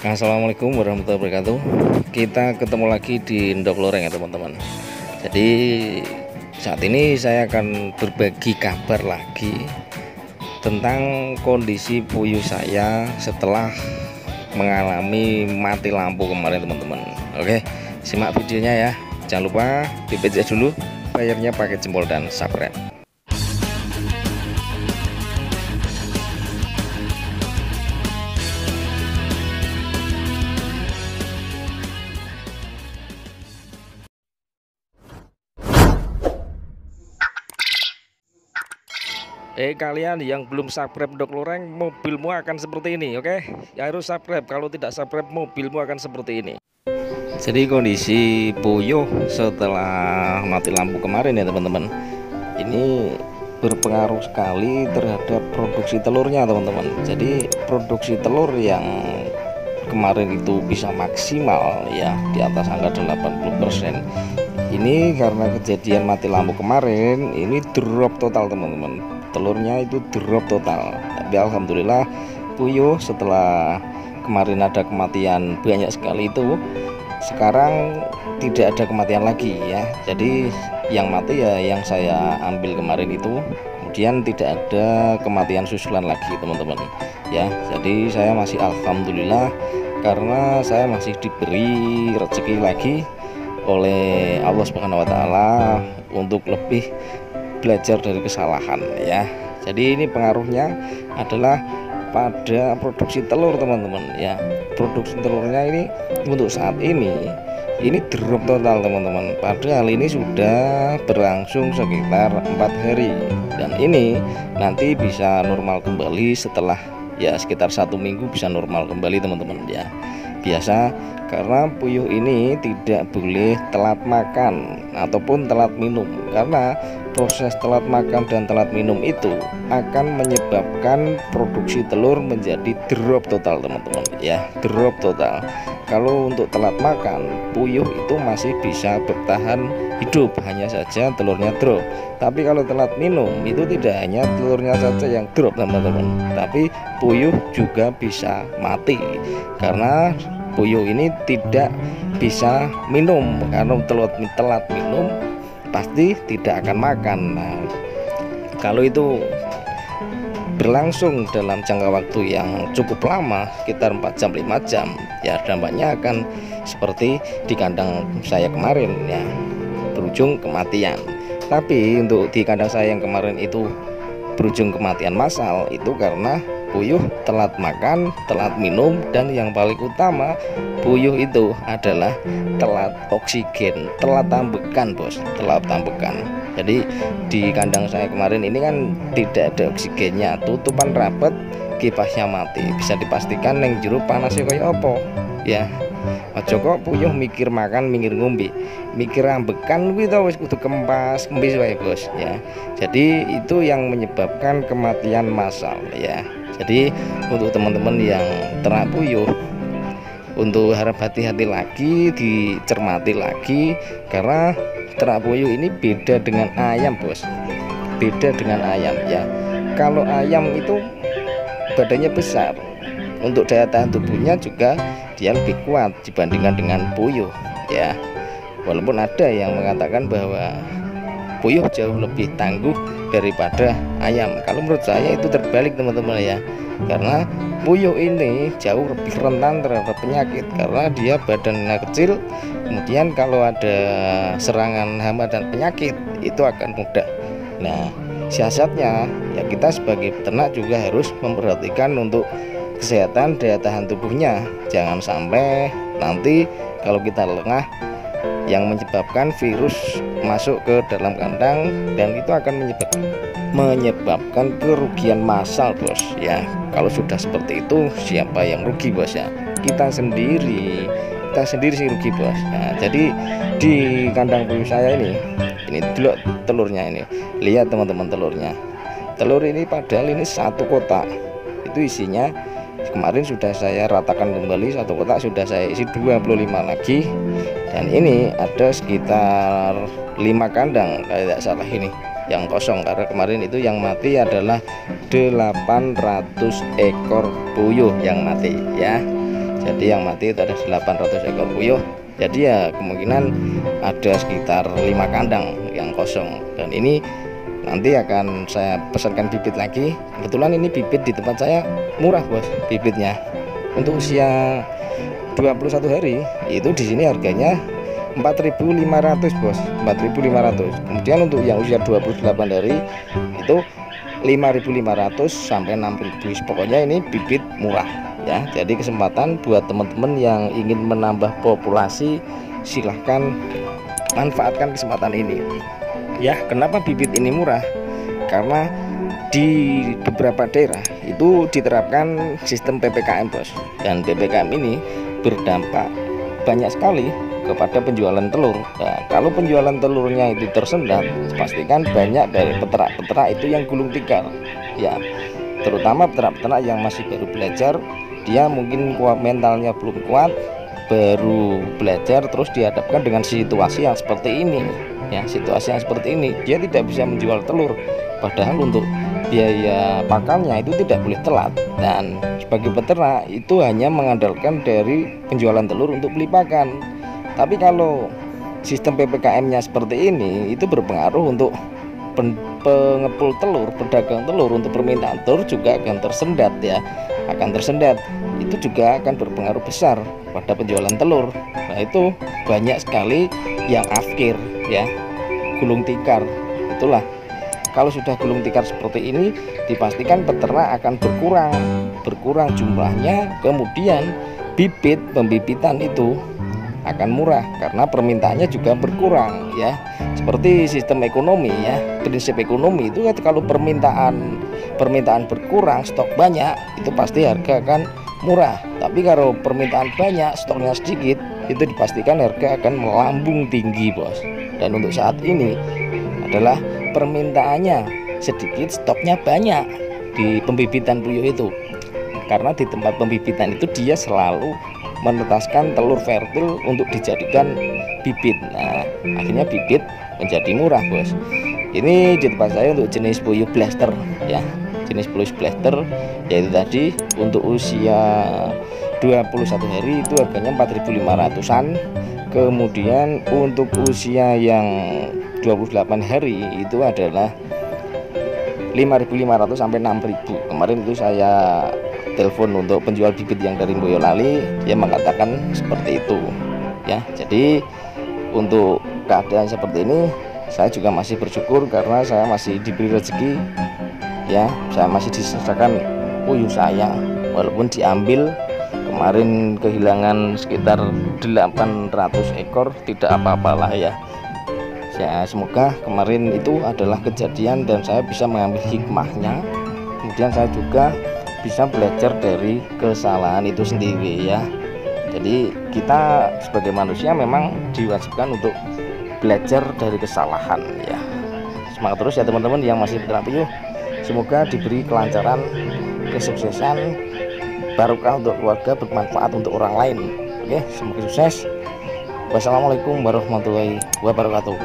Assalamualaikum warahmatullahi wabarakatuh. Kita ketemu lagi di Endok Loreng ya teman-teman. Jadi saat ini saya akan berbagi kabar lagi tentang kondisi puyuh saya setelah mengalami mati lampu kemarin teman-teman. Oke, simak videonya ya. Jangan lupa di-page dulu, bayarnya pakai jempol dan subscribe. Kalian yang belum subscribe Endok Loreng, mobilmu akan seperti ini, oke? Ya harus subscribe, kalau tidak subscribe mobilmu akan seperti ini. Jadi kondisi puyuh setelah mati lampu kemarin ya teman-teman, ini berpengaruh sekali terhadap produksi telurnya teman-teman. Jadi produksi telur yang kemarin itu bisa maksimal ya di atas angka 80%. Ini karena kejadian mati lampu kemarin, ini drop total teman-teman. Telurnya itu drop total. Tapi alhamdulillah puyuh setelah kemarin ada kematian banyak sekali itu, sekarang tidak ada kematian lagi ya. Jadi yang mati ya yang saya ambil kemarin itu, kemudian tidak ada kematian susulan lagi teman-teman ya. Jadi saya masih alhamdulillah karena saya masih diberi rezeki lagi oleh Allah Subhanahu wa taala untuk lebih belajar dari kesalahan ya. Jadi ini pengaruhnya adalah pada produksi telur teman-teman ya. Produksi telurnya ini untuk saat ini drop total teman-teman. Padahal ini sudah berlangsung sekitar 4 hari dan ini nanti bisa normal kembali setelah ya sekitar 1 minggu bisa normal kembali teman-teman ya. Biasa karena puyuh ini tidak boleh telat makan ataupun telat minum, karena proses telat makan dan telat minum itu akan menyebabkan produksi telur menjadi drop total teman-teman ya, drop total. Kalau untuk telat makan, puyuh itu masih bisa bertahan hidup, hanya saja telurnya drop. Tapi kalau telat minum itu tidak hanya telurnya saja yang drop teman-teman, tapi puyuh juga bisa mati karena puyuh ini tidak bisa minum. Karena telat minum pasti tidak akan makan. Nah, kalau itu berlangsung dalam jangka waktu yang cukup lama, sekitar 4 jam 5 jam ya, dampaknya akan seperti di kandang saya kemarin ya, berujung kematian. Tapi untuk di kandang saya yang kemarin itu berujung kematian massal itu karena puyuh telat makan, telat minum, dan yang paling utama puyuh itu adalah telat oksigen, telat tambekan bos, telat tambekan. Jadi di kandang saya kemarin ini kan tidak ada oksigennya, tutupan rapat, kipasnya mati. Bisa dipastikan neng jero panasnya kayak apa ya. Aja kok puyuh mikir makan, mikir ngombe, mikir ambekan kuwi to wis kudu kempes wae bos ya. Jadi itu yang menyebabkan kematian massal ya. Jadi untuk teman-teman yang ternak puyuh, untuk harap hati-hati lagi, dicermati lagi, karena ternak puyuh ini beda dengan ayam bos, beda dengan ayam ya. Kalau ayam itu badannya besar, untuk daya tahan tubuhnya juga dia lebih kuat dibandingkan dengan puyuh ya. Walaupun ada yang mengatakan bahwa puyuh jauh lebih tangguh daripada ayam. Kalau menurut saya itu terbalik teman-teman ya, karena puyuh ini jauh lebih rentan terhadap penyakit karena dia badannya kecil, kemudian kalau ada serangan hama dan penyakit itu akan mudah. Nah siasatnya ya kita sebagai peternak juga harus memperhatikan untuk kesehatan daya tahan tubuhnya. Jangan sampai nanti kalau kita lengah yang menyebabkan virus masuk ke dalam kandang dan itu akan menyebabkan kerugian massal bos ya. Kalau sudah seperti itu siapa yang rugi bos ya? Kita sendiri sih rugi bos. Nah jadi di kandang puyuh saya ini dulu telurnya ini, lihat teman-teman telurnya. Telur ini padahal ini 1 kotak itu isinya kemarin sudah saya ratakan kembali, 1 kotak sudah saya isi 25 lagi, dan ini ada sekitar 5 kandang kalau tidak salah ini yang kosong, karena kemarin itu yang mati adalah 800 ekor puyuh yang mati ya. Jadi yang mati itu ada 800 ekor puyuh. Jadi ya kemungkinan ada sekitar 5 kandang yang kosong. Dan ini nanti akan saya pesankan bibit lagi. Kebetulan ini bibit di tempat saya murah bos, bibitnya untuk usia 21 hari itu di sini harganya 4.500 bos, 4.500. Kemudian untuk yang usia 28 hari itu 5.500 sampai 6.000. Pokoknya ini bibit murah ya. Jadi kesempatan buat teman-teman yang ingin menambah populasi, silahkan manfaatkan kesempatan ini ya. Kenapa bibit ini murah? Karena di beberapa daerah itu diterapkan sistem PPKM bos, dan PPKM ini berdampak banyak sekali kepada penjualan telur. Nah, kalau penjualan telurnya itu tersendat, pastikan banyak dari peternak-peternak itu yang gulung tikar ya, terutama peternak-peternak yang masih baru belajar. Dia mungkin mentalnya belum kuat, baru belajar, terus dihadapkan dengan situasi yang seperti ini ya. Situasi yang seperti ini dia tidak bisa menjual telur, padahal untuk biaya pakannya itu tidak boleh telat. Dan sebagai peternak itu hanya mengandalkan dari penjualan telur untuk beli pakan. Tapi kalau sistem PPKM-nya seperti ini, itu berpengaruh untuk pengepul telur, pedagang telur, untuk permintaan telur juga akan tersendat ya, akan tersendat. Itu juga akan berpengaruh besar pada penjualan telur. Nah itu banyak sekali yang afkir ya, gulung tikar. Itulah, kalau sudah gulung tikar seperti ini, dipastikan peternak akan berkurang jumlahnya. Kemudian bibit pembibitan itu akan murah karena permintaannya juga berkurang ya. Seperti sistem ekonomi ya, prinsip ekonomi itu kalau permintaan berkurang, stok banyak, itu pasti harga akan murah. Tapi kalau permintaan banyak, stoknya sedikit, itu dipastikan harga akan melambung tinggi bos. Dan untuk saat ini adalah permintaannya sedikit, stoknya banyak di pembibitan puyuh itu, karena di tempat pembibitan itu dia selalu menetaskan telur fertil untuk dijadikan bibit. Nah akhirnya bibit menjadi murah bos. Ini di tempat saya untuk jenis puyuh blaster ya, jenis puyuh blaster, yaitu tadi untuk usia 21 hari itu harganya 4.500-an. Kemudian untuk usia yang 28 hari itu adalah 5.500 sampai 6.000. Kemarin itu saya telepon untuk penjual bibit yang dari Boyolali, dia mengatakan seperti itu ya. Jadi untuk keadaan seperti ini saya juga masih bersyukur karena saya masih diberi rezeki ya. Saya masih disisakan puyuh saya, walaupun diambil kemarin kehilangan sekitar 800 ekor, tidak apa-apalah ya. Semoga kemarin itu adalah kejadian dan saya bisa mengambil hikmahnya. Kemudian saya juga bisa belajar dari kesalahan itu sendiri ya. Jadi kita sebagai manusia memang diwajibkan untuk belajar dari kesalahan ya. Semangat terus ya teman-teman yang masih peternak puyuh. Semoga diberi kelancaran, kesuksesan, barokah untuk keluarga, bermanfaat untuk orang lain. Oke, semoga sukses. Wassalamualaikum warahmatullahi wabarakatuh.